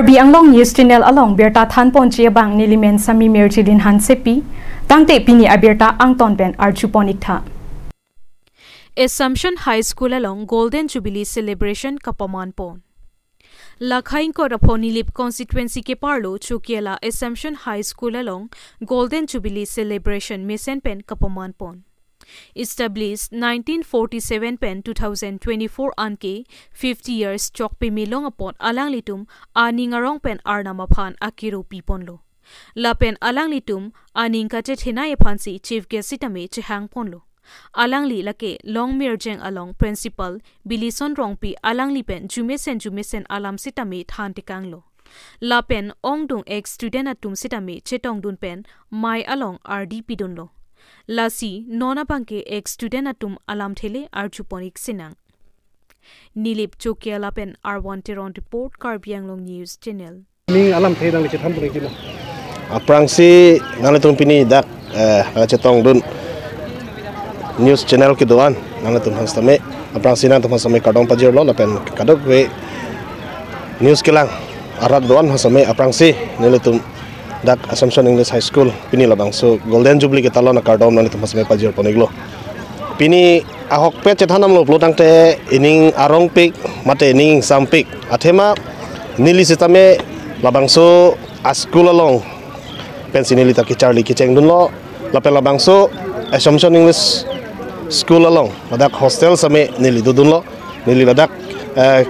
Karbi Anglong News Channel along Berta Than Ponchia Bang Nilimen Sami Merchidin Han Sepi, Tangte Pini Aberta Angton Ben Archuponikta. Assumption High School along Golden Jubilee Celebration Kapaman Pon. Lakhain ko Raponilip constituency ke parlo Chukiela Assumption High School along Golden Jubilee Celebration Mesen Pen Kapaman Pon. Established 1947 pen 2024 anke 50 years chok pe milong upon alang litum aning arong pen arnama phan akiro piponlo la pen alang litum aning ka che thina ye phansi chief guest sitame chehang ponlo alang li lake long mirjeng along principal bilison rongpi alang li pen jumesen alam sitame than tikanglo la pen ongdung ex student atum sitame chetong dun pen mai along rdp dunlo Lasi nona bangke ex student atum alam thele archuponik sinang. Nilip Chokia Lapen R1 Teron report Karbi Anglong News Channel. Ning alam thei dang le tham puni kilo. Aprangsi nalatung pini dak chetong dun news channel ki doan nalatung hastame aprangsi na tum hastame kadong pajir lo lapen kadok we news kilang arat doan hastame aprangsi nalatung dak Assumption English High School pini labang so Golden Jubilee kita lo na kardom nang tumas me pajir poniglo pini ahok pe chethanam lo plotang te ining arong pik mate ining sampik athema nili sitame labang so a school along pensinili ta ki Charlie ki cheng dun lo lapel labang so Assumption English School along ladak hostel same nili dudun lo nili ladak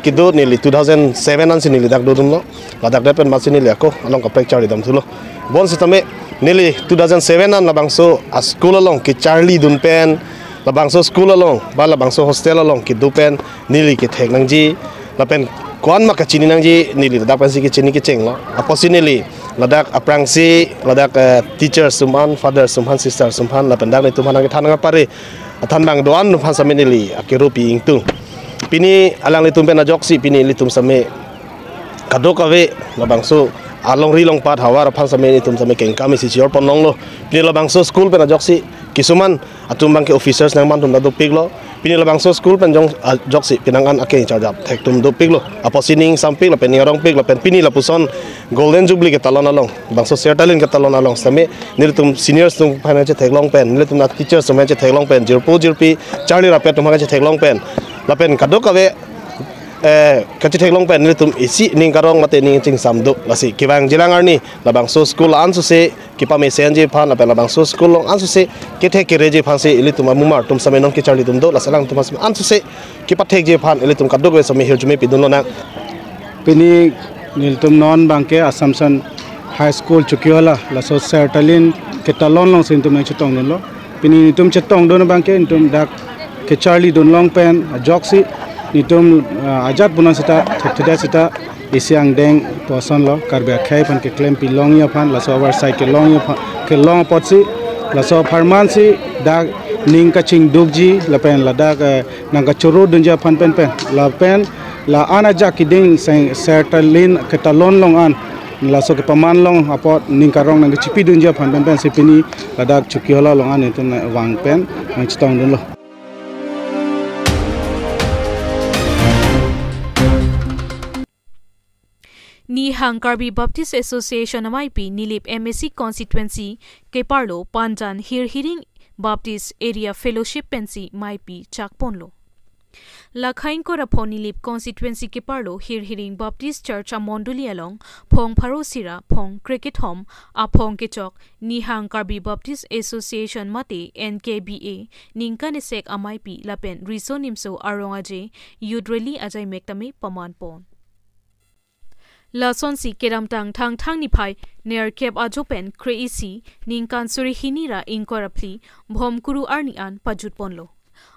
kido nili 2007 an sinili dak dudun lo ladak depen masinili ako along ka pek Charlie dam thulo bon sitame nili 2007 an labang so a school along ki Charlie dun pen labang so school along ba labang so hostel along ki du pen nili ki thek nang ji lapen kwan ma ka chini nang ji nili ladak pan si ki chini ki cheng lo aposinili ladak aprangsi ladak teachers sumhan father sumhan sister sumhan lapen dak ni tumhan ang thananga pare athan bang doan nu phan same nili akirupi ingtu pini alang litum pen ajoksi pini litum same kadokawe labang so along rilong pat hawar phan same ni tum same keng kami si chior ponong lo pini labang so school pen ajoksi kisuman atum bang ke officers nang man tum da dupik lo pini labang so school pen jong ajoksi pinangan ake charge up thek tum dupik lo aposining sampik la pen ngarong pik la pen pini la puson Golden Jubilee ke talon along bang so sertalin ke talon along same nil tum seniors tum phan che thek long pen nil tum na teachers tum che thek long pen jirpi Charlie rapet tum che thek long pen la pen kadokawe kachi thek long pen nil tum isi ning karong mate ning ching samdu lasi kiwang jilangar ni labang so school ansu se kipa me senje phan la pen labang so school long ansu se ke thek ke reje phan se ili tum mumar tum same nong ke Charlie tum do la salang tum ansu se kipa thek je phan ili tum kadok same hirjume pidun lo na Pini niltum non bangke Assumption High School Chukiola la so sertalin ke talon long sin tum chitong lo pini tum chetong don bangke tum dak ke Charlie don long pen joksi nitum ajat bunan sita theda sita isiang deng poson lo karbe khai pan ke claim pi long ya pan la so over side ke long ya ke long potsi la so pharmacy dak ning ka ching dugji la pen la dak nang ka churu dunja pan pen la pen la ana jaki ding sertalin ke talon long an la so ke paman long apot ning karong nang chipi dunja pan pen sipini la dak chukiola long an itu wang pen nang chitong dun lo Ni Hang Karbi Baptist Association MIP Nilip MSC constituency ke parlo Panjan Hiring Baptist Area Fellowship Pensi MIP Chakponlo Lakhain ko rapon Nilip constituency ke parlo Hiring Baptist Church Amonduli along Phong Pharosira Phong Cricket Home a Phong Kechok Ni Hang Karbi Baptist Association mate NKBA Ningkan Sek MIP Lapen Riso Nimso Arongaje Yudrali Ajay Mektame Pamanpon La sonsi keramtang thang ni phai ner kep ajopen kreisi ningkan suri hinira inkorapli bhomkuru arni an pajut ponlo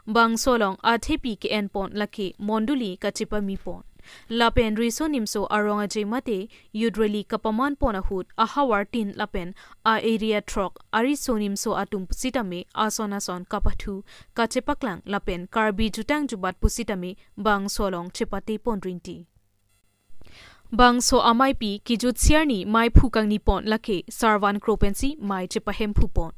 bang solong athepi ke en pon lake monduli kachipa mi pon lapen riso nimso aronga je mate yudrali kapaman pona hut a hawar tin lapen a area trok ari sonimso atum pusitame asona son kapathu kachepaklang lapen karbi jutang jubat pusitame bang solong chepate pondrinti Bang so MIP kijut siarni mai phukang ni pon lake sarvan kropensi mai chepahem phupon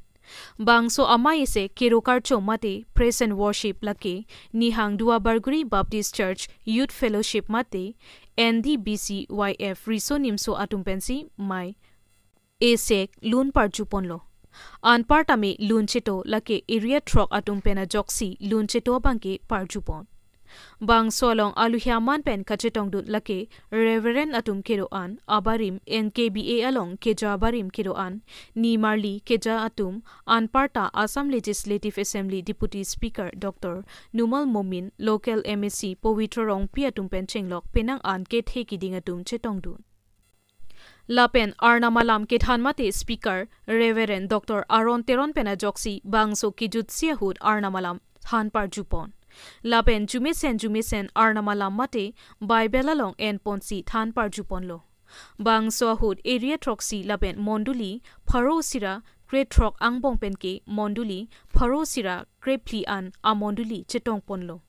Bangso amai se Kirokar Chomate Praise and Worship lake Nihang Dua Barguri Baptist Church Youth Fellowship mate NDBCYF Risonimso Atumpensi Mai Esek Lun Parjuponlo An partame Luncheto lake Area Trok Atumpena Joksi Luncheto Banke Parjupon Bang solong aluhiaman pen kachetong dun lake Reverend Atum Kiroan Abarim NKBA along Keja Abarim Kiroan Ni Marli Keja Atum Anparta Assam Legislative Assembly Deputy Speaker Dr. Numal Momin Local MSC Powitrorong Piatum Penchenglok Penang An Ket Hekiding Atum Chetong dun Lapen Arnamalam Kethan Mate Speaker Reverend Dr. Aron Teron Penajoksi Bangso Kijutsia Hud Arnamalam Han Parjupon Lapen Jumisen Arnamalam Mate Bible along en Ponsi Than Parjuponlo Bang Sohud Area Troxi Lapen Monduli Paro Sira Great Trok Angbong Penke Monduli Paro Sira Grepli An Amonduli Chetong Ponlo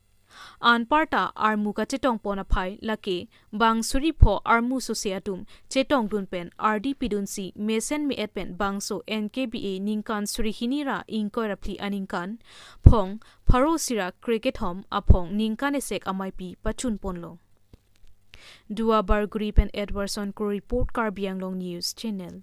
An parta armu ka chetong pona phai lake bang suri pho armu sociatum chetong dun pen RDP dun si mesen me et pen bangso NKBA ningkan suri hinira inkorapli aningkan phong pharo sira cricket hom aphong ningkan esek amaipi pachun ponlo Dua Barguri pen Edwardson ko report Karbiang Long News Channel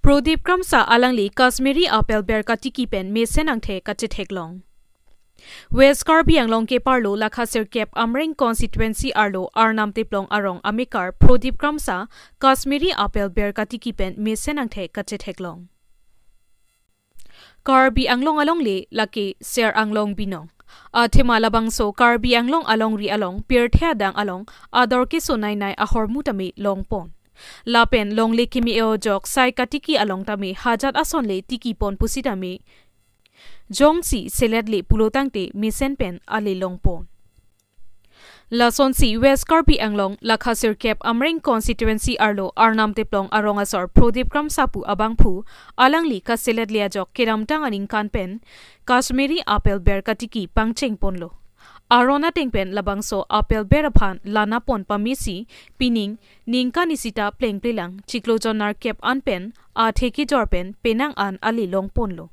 Prodip Kramsa alangli Kashmiri apel ber katiki pen mesenang the kachithek long West Karbiang Long ke parlo lakhasir kep amring constituency arlo arnam teplong arong amikar Prodip Kramsa Kashmiri apel ber katiki pen mesenang the kachithek long Karbi anglong along le laki ser anglong binong Athema labangso Karbi anglong along ri along pirthya dang along ador ke sonai nai ahormutami longpon Lapen long le kimi eojok sai katiki along tame hajat ason le tiki pon pusitame jongsi selet le pulotangte misen pen ale longpon Lason si West Karbi Anglong lakhasir kep amring constituency arlo arnam teplong arongasor Prodip Kramsapu abangphu alangli ka selet liajok keramtang aning kanpen Kashmiri apel ber katiki pangcheng ponlo Arona tengpen labangso apel beraphan lana pon pamisi pining ningka nisita pleng plelang chiklojonar kep anpen a theki jorpen penang an ali longponlo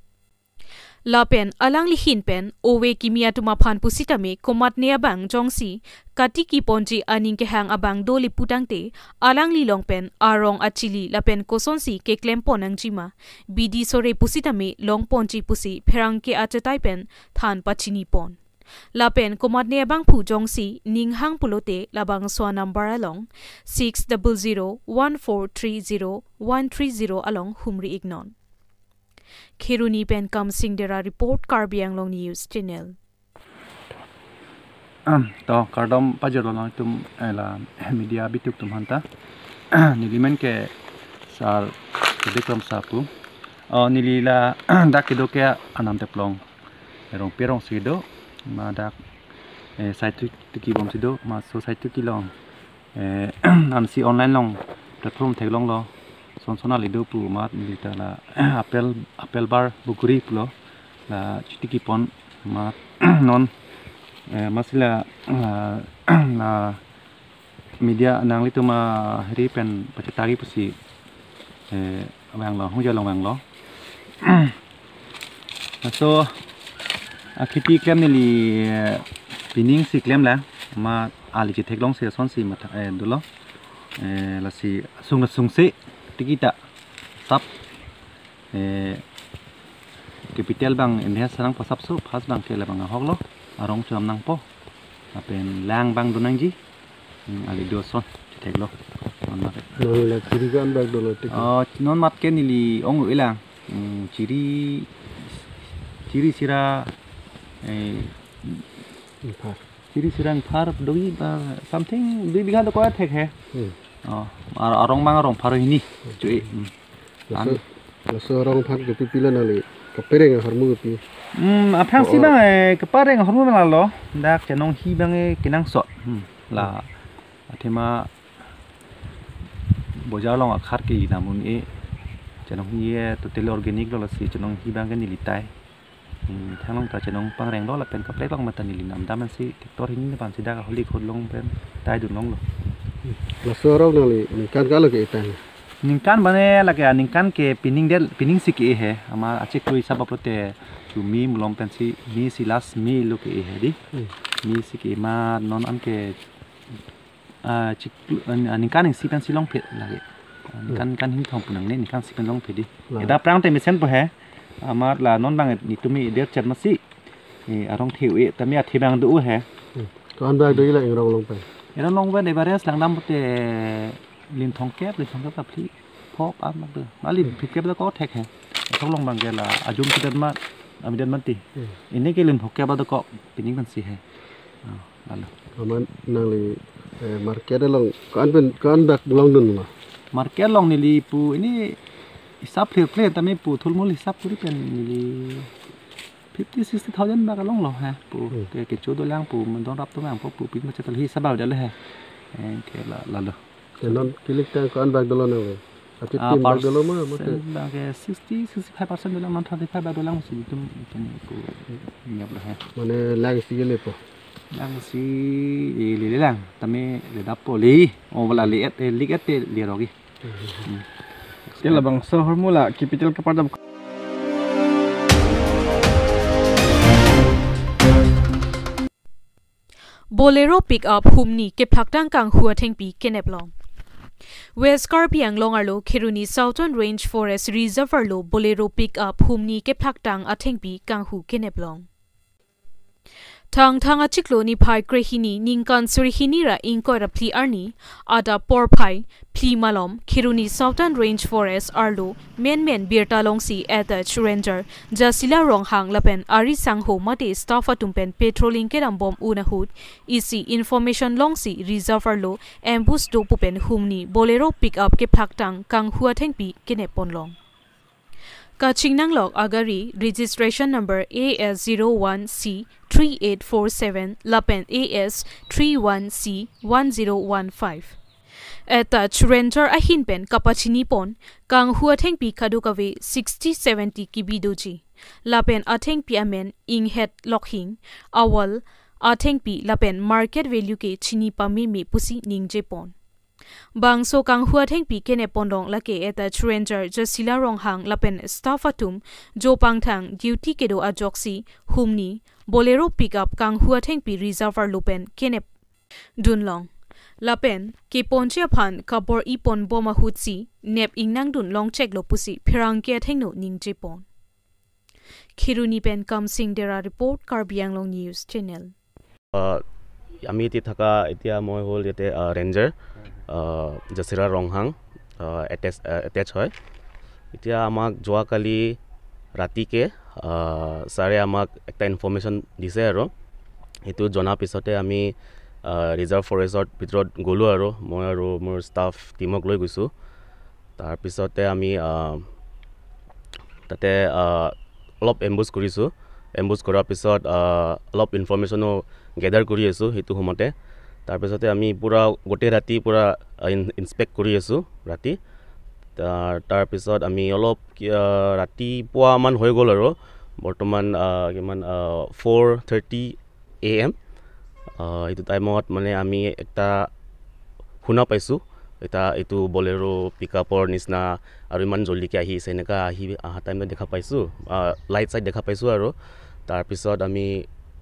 Lapen alang lihin pen owe kimia tuma phan pusitame komat ne abang jongsi katiki ponji aning ke hang abang doli putangte alang li longpen arong achili lapen kosonsi ke klempon angjima bidi sore pusitame longponji pusi pherang ke achatai pen than pachini pon Lapen komat ne abang phu jongsi ninghang pulote labang swa number along 6001430 along humri ignon Khiruni pen kam singdera report Karbiang Long News Channel to kardom pajero lang tum ela media bituk tum hanta nilimen ke sar kedekam sapu nilila dakido ke anam teplong erong perong sido madak site tiki bom sido ma society kilong amsi online long platform theglong lo sonsona lido pu mat milita la apel bar bukuri pulo la chitiki pon mat non masila na media nang litu ma heri pen pacetari pusi abang lo huja long bang lo so akiti klem ni pining si klem la ma ali che theklong se son si ma dulo la si sung se tikita sap capital bang india sarang pasap su pas bang ke la bang hoklo arong chom nang po apen lang bang donang ji ali do son che theklo non ma no la kirigan bag dolo tik non mat ke nili ong ilang ciri sira ciri sirang par doi ba something dui bigha to ko thek he arong bang arong par ini cui la sorong phak ke pipila nali kapereng harmu pi aphang si bang kapareng harmu bang lo dak chenong hi bang kinang so la athema bojar long akhar ki namun chenong hi total organic lo si chenong hi bang ni litai thanglong ta chenong pangreng lo la pen kaplek long matan ni linam daman si tiktor hin ban si da holi khod long pen tai dun long lo Lasorok nali kan kalau ke itang. Ningkan bane lagi ningkan ke pining si ke he ama acik kui sabapote cumi mulom pensi mi silas mi lo ke he di mi si ke ma non an ke cik ningkan si pensi long pet lagi kan hin thong punang ne ningkan si pen long pet di eda prang te mesen po he ama la non bang ni tumi der chat ma si arong thiu e tamia thibang du he Kan bag doi la ingrong long pai. era long ba de bares lang dam pote lin thong kep ka phi phok am ma de malin phit kep da ko thek he thong long bang ge la ajum kidan ma amidan man ti ini ke lin phok kep da ko pining kan si he lalu Aman nali market long kan bag long dun ma. market long ni li pu ini hisap ple tame pu thulmul hisap puri pen ni 50-60,000 ba ka long lo ha pu ke chu do lang pu man dong rap to mang pu pin ma cha tal hi sabau da le he ke la Non kilik tang kan bag dolon ne. Ati tim bag dolon ma ba ke 60-65% do lang non 35 ba do lang si tum pu nyap la he mane lag si le po. lang si li lang tame le dap po li o wala li et li rogi Kela bang so hormula capital kepada Bolero pick up humni ke phakdang kang hua thengpi keneplong West Scorpion longarlo Khiruni Southern Range Forest Reservoir lo Bolero pick up humni ke phakdang athengpi kang hu keneplong Thang achiklo ni phai krehini ningkan surihini ra inkoi ra pli arni ada porphai pli malom Khiruni Southern Range Forest arlo men birta longsi attach ranger jasila ronghang lapen ari sangho mate staff atumpen patrolling keram bom unahut isi information longsi reservoir lo ambush do pupen humni bolero pick up ke phaktang kang hua thengpi kene ponlong Kachingnang log agari registration number AS01C3847 Lapen AS31C1015 Attach ranger ahinpen kapachini pon kang hua thengpi kadukave 60-70 kibidoji Lapen athengpi amen inghet lokhing awal athengpi lapen market value ke chini pami me pusi ningje pon Bangso kang hua thengpi kene pondong lake eta ranger jasila ronghang lapen staff atum jo pangthang duty kedo ajoksi humni bolero pickup kang hua thengpi reservoir lupen kene dunlong lapen ke ponche phan kapor ipon boma hutsi nep ingnang dun long check lo pusi phirang ke thengno ningje pon Khiruni pen kam sing dera report Karbianglong news channel আমি এতি থাকা এতিয়া মই হল ইয়াতে ranger জাচিৰা Ronghang attach হয় এতিয়া আমাক যোৱাকালি ৰাতিকে ছাৰে আমাক একটা ইনফৰমেশ্যন দিছে আৰু সেইটো জনা পিছতে আমি ৰিজাৰ্ভ ফৰেষ্টৰ ভিতৰত গ'লো আৰু মই আৰু মোৰ ষ্টাফ টিমক লৈ গৈছো তাৰ পিছতে আমি তাতে অলপ এম্বুছ কৰিছো এম্বুছ কৰাৰ পিছত অলপ ইনফৰমেশ্যনো গেদাৰ কৰি আছো হেতু সময়তে তাৰ পিছতে আমি পুৰা গোটে ৰাতি পুৰা ইনস্পেক্ট কৰি আছো ৰাতি তাৰ পিছত আমি অলপ ৰাতি পুৱা মান হৈ গ'ল আৰু বৰ্তমান কিমান 4:30 AM এইটো টাইমত মানে আমি একটা শুনা পাইছো এটা এইটো বলেৰো পিকআপৰ নিচিনা আৰু ইমান জলদিকে আহিছে এনেকা আহা টাইমত দেখা পাইছো লাইট সাইড দেখা পাইছো আৰু তাৰ পিছত আমি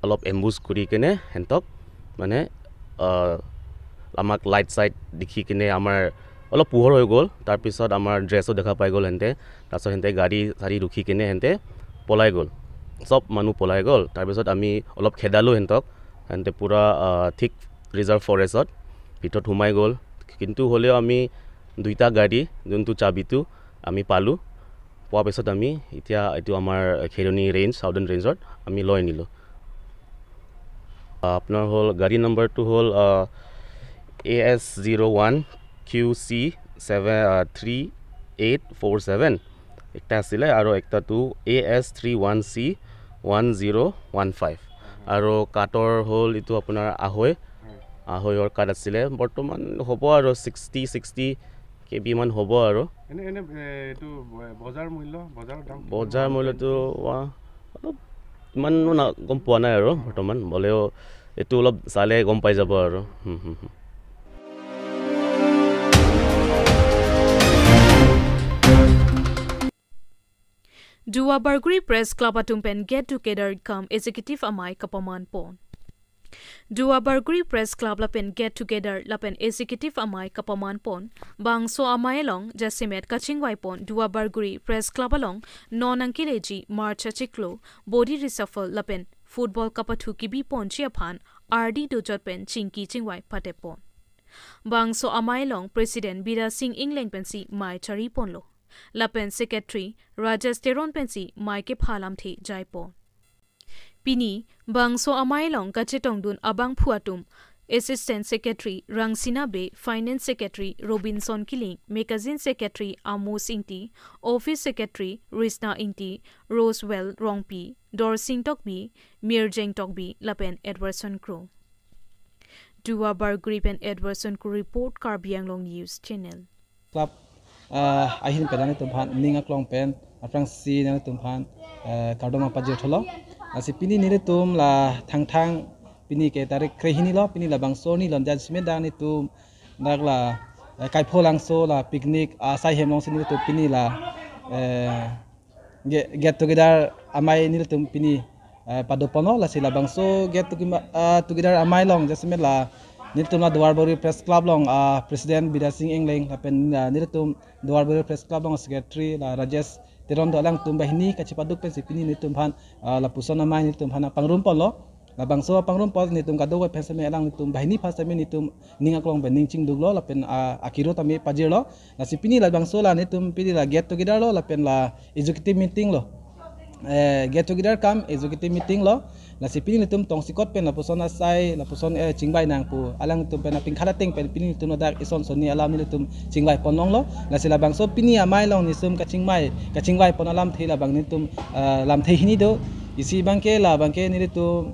অলপ এম্বুছ কৰি কেনে হেন্তক মানে আমাক লাইট সাইড দেখি কেনে আমাৰ অলপ পোহৰ হৈ গ'ল তাৰ পিছত আমাৰ ড্ৰেছও দেখা পাই গ'ল হেনতে তাৰপিছত হেনতে গাড়ী সাৰি ৰখি কেনে হেনতে পলাই গ'ল সব মানুহ পলাই গ'ল তাৰ পিছত আমি অলপ খেদালো হেন্তক হেনতে পুৰা ঠিক ৰিজাৰ্ভ ফৰেষ্টত ভিতৰত সোমাই গ'ল কিন্তু হলেও আমি দুইটা গাড়ী যোনটো চাবিটো আমি পালো পোৱা পিছত আমি এতিয়া এইটো আমাৰ খেৰনি ৰেঞ্জ সাউদাৰ্ণ ৰেঞ্জত আমি লৈ নিলো আপোনাৰ হল গাড়ী নম্বৰটো হল AS01QC3847 একটা আছিলে আৰু একটাটো AS31C1015 আৰু কাটৰ হল ইটো আপোনাৰ আহৈৰ কাট আছিলে বৰ্তমান হ'ব আৰু 60 কেবি মান হ'ব আৰু এনে এটো বজাৰ মূল্যটো অলপ ইমান গম পোৱা নাই আৰু বৰ্তমান বলেও এটো অলপ চালে গম পাই যাব আৰু Dua Barguri Press Club atumpen get together come executive amai kapaman pon. Dua Barguri Press Club lapen get together lapen executive amai kapaman pon bang so amai along jasimet kachingwai pon Dua Barguri Press Club along non ankileji marcha chiklo body reshuffle lapen football kapathu kibi pon chiaphan RD dojot pen chingki chingwai pate pon bang so amai along President Bida Singh England pensi mai chari pon lo lapen secretary Rajesh Teron pensi mai ke phalam the jai pon Pini bangso amailong kachetong dun abang phuatum Assistant Secretary Rangsina Be, Finance Secretary Robinson Killing, Magazine Secretary Amos Inti, Office Secretary Rizna Inti, Rosewell Rongpi, Dorsing Tokbi, Mirjeng Tokbi, Lapen Edwardson Crew. Dua Barguri and Edwardson Crew report Karbiang Long News Channel. Club ahin pedane tumpan ninga klong pen aprang si na tumpan kardoma pajir tholo asi pini nire tum la thang pini ke tarik krehini lo pini la bangso ni lon judgment dang ni tum dak la kai pholang so la picnic sai hem long sin ni tu pini la get together amai ni tum pini padopono la sila bangso get together amai long judgment la nitum la Dua Barguri Press Club long President Bida Singh England apen nitum Dua Barguri Press Club long Secretary la Rajesh Teron do lang tum bahini kacipaduk pen sipini nitum phan la pusona mai nitum phana pangrum pon lo la bangso pangrum pon nitum kadu ko pensame lang nitum bahini phasame nitum ninga klong bening ching duglo la pen akiro tami pajir lo la sipini la bangso la nitum pini la get together lo la pen la executive meeting lo get together kam executive meeting lo la sipini nitum tong sikot pen la pusona sai la puson chingbai nang pu alang tum pen ping khala teng pen pini nitum no dak ison soni alam ni nitum chingbai pon long lo la sila bangso pini amai long nisum kachingbai pon alam thila bang nitum lam thei hini do isi bangke la bangke ni nitum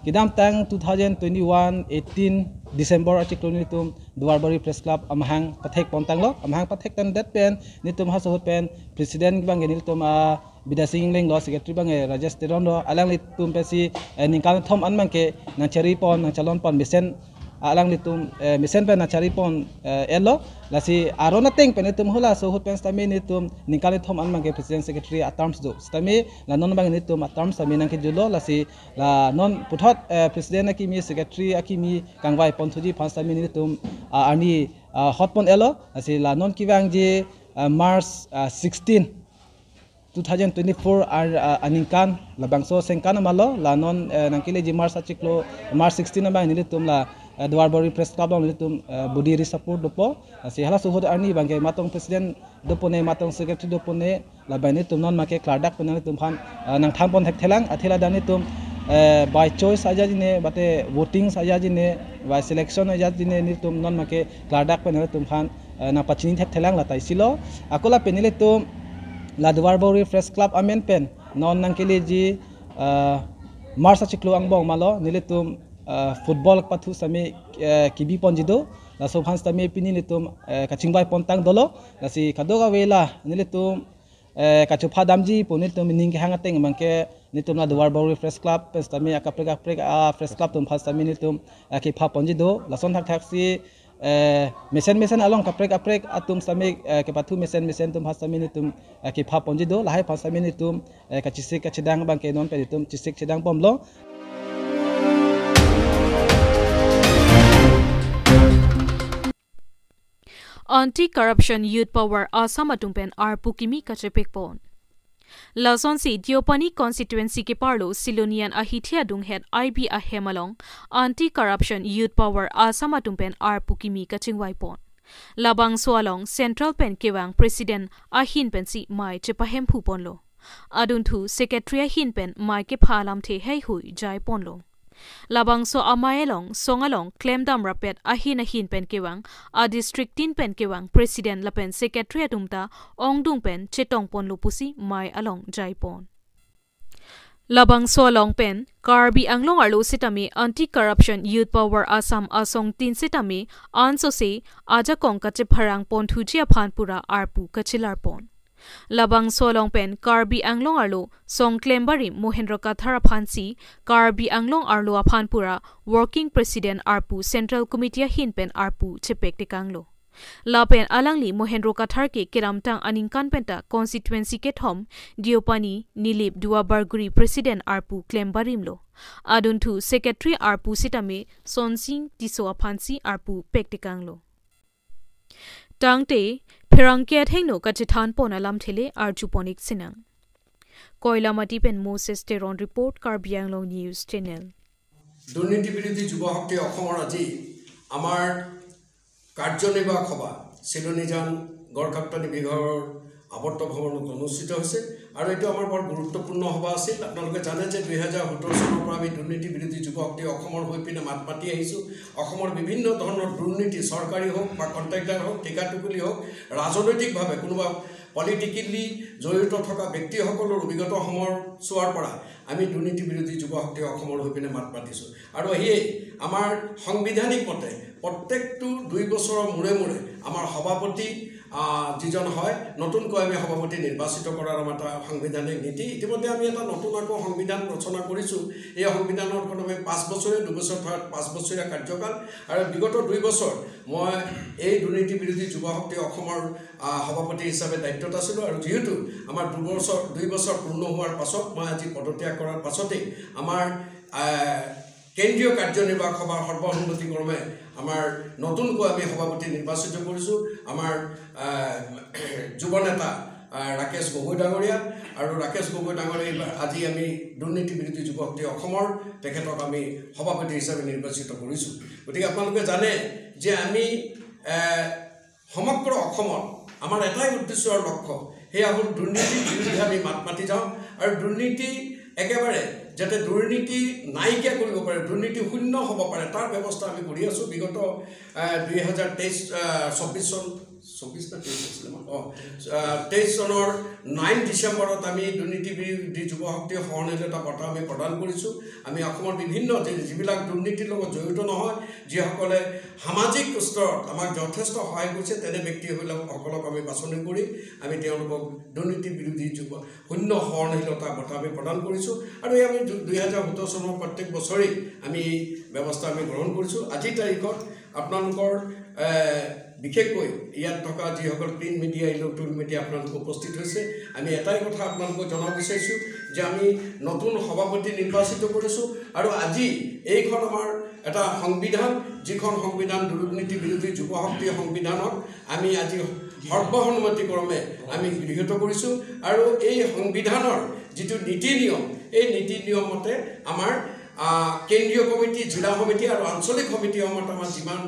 kidam tang 2021 18 December article nitum Dua Barguri Press Club amhang pathek pontang lo amhang pathek tan dat pen nitum haso pen president bang nitum Bida Singh England lo secretary bang Rajesh Teron lo alang nitum pesi ningkal thom an bangke nang chari pon nang calon pon misen alang nitum misen pen nang chari pon elo la si arona teng pen nitum hula so hut pen stami nitum ningkal thom an bangke president secretary at terms do stami la non bang nitum at terms stami nang ke julo la si la non puthot president akimi secretary akimi kangwai pon thuji phas stami nitum ani hot pon elo la si la non kiwang je March 16 2024 aningkan labangso sengkan malo lanon nangkile ji March achiklo March 16 na bang nilitum la Dua Barguri Press Club long nilitum budi support dopo si hala suhod arni bangke matong president dopone matong secretary dopone la bani tum non make kladak penang tum phan nang thampon thekthelang athela dani tum by choice aja jine bate voting aja jine by selection aja jine nitum non make kladak penang tum phan na pachini thekthelang la taisilo akola penile tum la Dua Barguri Press Club amen pen non nangkile ji March achiklo angbong malo nilitum football pathu sami kibi ponjido la sobhan sami pini nitum kachingbai pontang dolo la si kadoga wela nilitum kachupha damji ponitum ning ke hangateng mangke nitum la Dua Barguri Press Club sami akaprek Press Club tum phas sami nitum ki pha ponjido la son thak si mesen along kaprek atum sami ke pathu mesen tum hasami nitum ke pha ponjido lahai phasami nitum kachisik kachidang bang ke non pe nitum chisik chidang pomlo Anti-corruption youth power Assam atumpen Pukimi kachepek pon Lason si Diopani constituency ke parlo Silonian ahithia dunghet IB ahemalong anti-corruption youth power Assam atumpen Pukimi kachingwai pon labang soalong central pen kewang president ahin pensi mai chepahem phu ponlo aduntu secretary ahin pen mai ke phalam the hei hui jai ponlo labang so amaelong songalong claim dam rapet ahin pen kewang district tin pen kewang president lapen secretary atumta ongdung pen chetong pon lupusi mai along jaipon labang so long pen Karbi Anglong arlo sitami anti corruption youth power Assam asong tin sitami anso se aja kong kache pharang pon thujia phanpura arpu kachilar pon labang solong pen Karbi Anglong arlo song klembari Mohendra Kathara phansi Karbi Anglong arlo aphanpura working president arpu central committee hin pen arpu chepek tekanglo Lapen alangli Mohendro Kathar ke Kiramtang Aningkan Penta constituency ke thom Diopani Nilip Dua Barguri President Arpu claim barimlo. Aduntu Secretary Arpu Sitame Sonsing Tiso Aphansi Arpu Pektikanglo. Tangte Perangket Hengno Kachithan Pona Lamthele Archuponik Sinang. Koilamati Pen Moses Teron Report Karbianglo News Channel. Durinity Biridi Jubahakti Okomoraji Amar কার্যনির্বাহক সভা শিলনিজান গড়কাপ্তানি বিভাগৰ আৱৰ্ত ভৱনত অনুষ্ঠিত হৈছে আৰু এটো আমাৰ বৰ গুৰুত্বপূৰ্ণ সভা আছিল আপোনালোকে জানে যে 2017 চনৰ পৰা আমি দুৰ্নীতি বিৰোধী যুৱ শক্তি অসমৰ হৈ পিনে মাত মাতি আহিছো অসমৰ বিভিন্ন ধৰণৰ দুৰ্নীতি চৰকাৰী হোক বা কন্ট্ৰাক্টৰ হোক ঠিকাটুকুলি হোক ৰাজনৈতিকভাৱে কোনোবা পলিটিকেলি জড়িত থকা ব্যক্তিসকলৰ অভিজ্ঞতা সময়ৰ সোৱাৰ পৰা আমি দুৰ্নীতি বিৰোধী যুৱ শক্তি অসমৰ হৈ পিনে মাত মাতিছো আৰু এই আমাৰ সাংবিধানিক মতে প্ৰত্যেকটো 2 বছৰৰ মূৰে মূৰে আমাৰ সভাপতি যিজন হয় নতুনকৈ আমি সভাপতি নিৰ্বাচিত কৰাৰ আমাৰ সাংবিধানিক নীতি ইতিমধ্যে আমি এটা নতুন সংবিধান ৰচনা কৰিছো এই সংবিধানৰ কোনোবে 5 বছৰীয়া 2 বছৰ 5 বছৰীয়া কাৰ্যকাল আৰু বিগত 2 বছৰ মই এই দুৰ্নীতি বিৰোধী যুৱ শক্তি অসমৰ সভাপতি হিচাপে দায়িত্বত আছিলো আৰু যেহেতু আমাৰ 2 বছৰ পূৰ্ণ হোৱাৰ পাছত মই আজি পদত্যাগ কৰাৰ পাছতে আমাৰ কেন্দ্ৰীয় কাৰ্যনিৰ্বাহক সভাৰ সৰ্বসন্মতিক্ৰমে আমাৰ নতুনকৈ আমি সভাপতি নিৰ্বাচিত কৰিছো আমাৰ যুৱ নেতা ৰাকেশ গগৈ ডাঙৰীয়া আৰু ৰাকেশ গগৈ ডাঙৰীয়া আজি আমি দুৰ্নীতি বিৰোধী যুৱ শক্তি অসমৰ তেখেতক আমি সভাপতি হিচাপে নিৰ্বাচিত কৰিছো গতিকে আপোনালোকে জানে যে আমি সমগ্ৰ অসমত আমাৰ এটাই উদ্দেশ্য আৰু লক্ষ্য হেয়া হ'ল দুৰ্নীতি বিৰোধী আমি মাত মাতি যাওঁ আৰু দুৰ্নীতি একেবাৰে যাতে দুৰ্নীতি নাইকিয়া কৰিব পাৰে দুৰ্নীতি শূন্য হ'ব পাৰে তাৰ ব্যৱস্থা আমি কৰি আছো বিগত 2023 চনৰ 9 ডিসেম্বৰত আমি দুৰ্নীতি বিৰোধী যুৱ শক্তি সহযোগিতা বঁটা আমি প্ৰদান কৰিছো আমি অসমৰ বিভিন্ন যিবিলাক দুৰ্নীতিৰ লগত জড়িত নহয় যিসকলে সামাজিক স্তৰত আমাক যথেষ্ট সহায় কৰিছে তেনে ব্যক্তিসকলক আমি বাছনি কৰি আমি তেওঁলোকক দুৰ্নীতি বিৰোধী যুৱ শূন্য সহযোগিতা বঁটা আমি প্ৰদান কৰিছো আৰু আমি 2017 চনৰ প্ৰত্যেক বছৰে আমি ব্যৱস্থা আমি গ্ৰহণ কৰিছো আজি তাৰিখত আপোনালোকৰ বিশেষকৈ ইয়াত থকা যিসকল প্ৰিন্ট মিডিয়া ইলেক্ট্ৰনিক মিডিয়া আপোনালোক উপস্থিত হৈছে আমি এটাই কথা আপোনালোকক জনাব বিচাৰিছো যে আমি নতুন সভাপতি নিৰ্বাচিত কৰিছো আৰু আজি এইখন আমাৰ এটা সংবিধান যিখন সংবিধান দুৰ্নীতি বিৰোধী যুৱ শক্তি সংবিধানক আমি আজি সৰ্বসন্মতিক্ৰমে আমি গৃহীত কৰিছো আৰু এই সংবিধানৰ যিটো নীতি নিয়ম এই নীতি নিয়মতে আমাৰ কেন্দ্ৰীয় কমিটি জিলা সমিতি আৰু আঞ্চলিক সমিতি মতে আমাৰ যিমান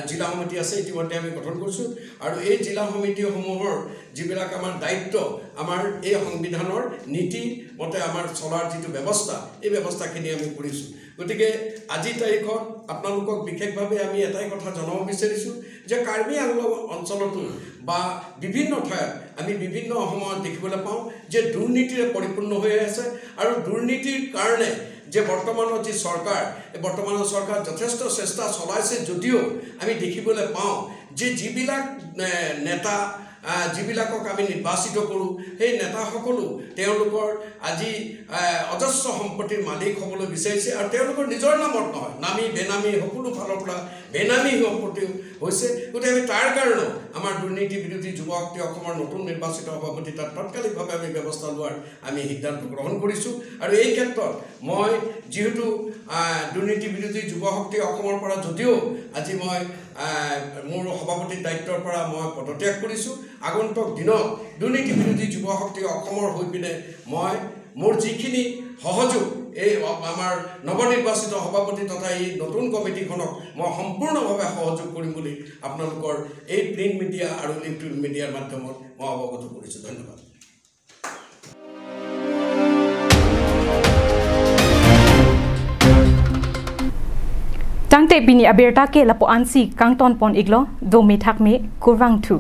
জিলা সমিতি আছে ইতিমধ্যে আমি গঠন কৰিছো আৰু এই জিলা সমিতিসমূহৰ যিবিলাক আমাৰ দায়িত্ব আমাৰ এই সংবিধানৰ নীতি মতে আমাৰ চলাৰ যিটো ব্যৱস্থা এই ব্যৱস্থাখিনি আমি কৰিছো গতিকে আজি তাৰিখত আপোনালোকক বিশেষভাৱে আমি এটাই কথা জনাব বিচাৰিছো যে কাৰ্বি আংলং অঞ্চলতো বা বিভিন্ন ঠাইত আমি বিভিন্ন সময়ত দেখিবলৈ পাওঁ যে দুৰ্নীতিৰে পৰিপূৰ্ণ হৈ আছে আৰু দুৰ্নীতিৰ কাৰণে যে বৰ্তমানৰ যি চৰকাৰ এই বৰ্তমানৰ চৰকাৰ যথেষ্ট চেষ্টা চলাইছে যদিও আমি দেখিবলৈ পাওঁ যে যিবিলাক নেতা যিবিলাকক আমি নিৰ্বাচিত কৰোঁ সেই নেতাসকলো তেওঁলোকৰ আজি অজস্ৰ সম্পত্তিৰ মালিক হ'বলৈ বিচাৰিছে আৰু তেওঁলোকৰ নিজৰ নামত নহয় নামী বেনামী সকলো ফালৰ পৰা বেনামী সম্পত্তি হৈছে গতিকে আমি তাৰ কাৰণে আমাৰ দুৰ্নীতি বিৰোধী যুৱ শক্তি অসমৰ নতুন নিৰ্বাচিত সভাপতি তাত তাৎকালিকভাৱে আমি ব্যৱস্থা লোৱাৰ আমি সিদ্ধান্ত গ্ৰহণ কৰিছোঁ আৰু এই ক্ষেত্ৰত মই যিহেতু দুৰ্নীতি বিৰোধী যুৱ শক্তি অসমৰ পৰা যদিও আজি মই মোৰ সভাপতিৰ দায়িত্বৰ পৰা মই পদত্যাগ কৰিছোঁ আগন্তুক দিনত দুৰ্নীতি বিৰোধী যুৱ শক্তি অসমৰ হৈ পিনে মই মোৰ যিখিনি সহযোগ এই আমাৰ নৱনিৰ্বাচিত সভাপতি তথা এই নতুন কমিটিখনক মই সম্পূৰ্ণভাৱে সহযোগ কৰিম বুলি আপোনালোকৰ এই প্ৰিণ্ট মিডিয়া আৰু ইলেক্ট্ৰনিক মিডিয়াৰ মাধ্যমত মই অৱগত কৰিছোঁ ধন্যবাদ Tangte bini aberta ke lapo ansi kangton pon iglo do me thak me kurwang thu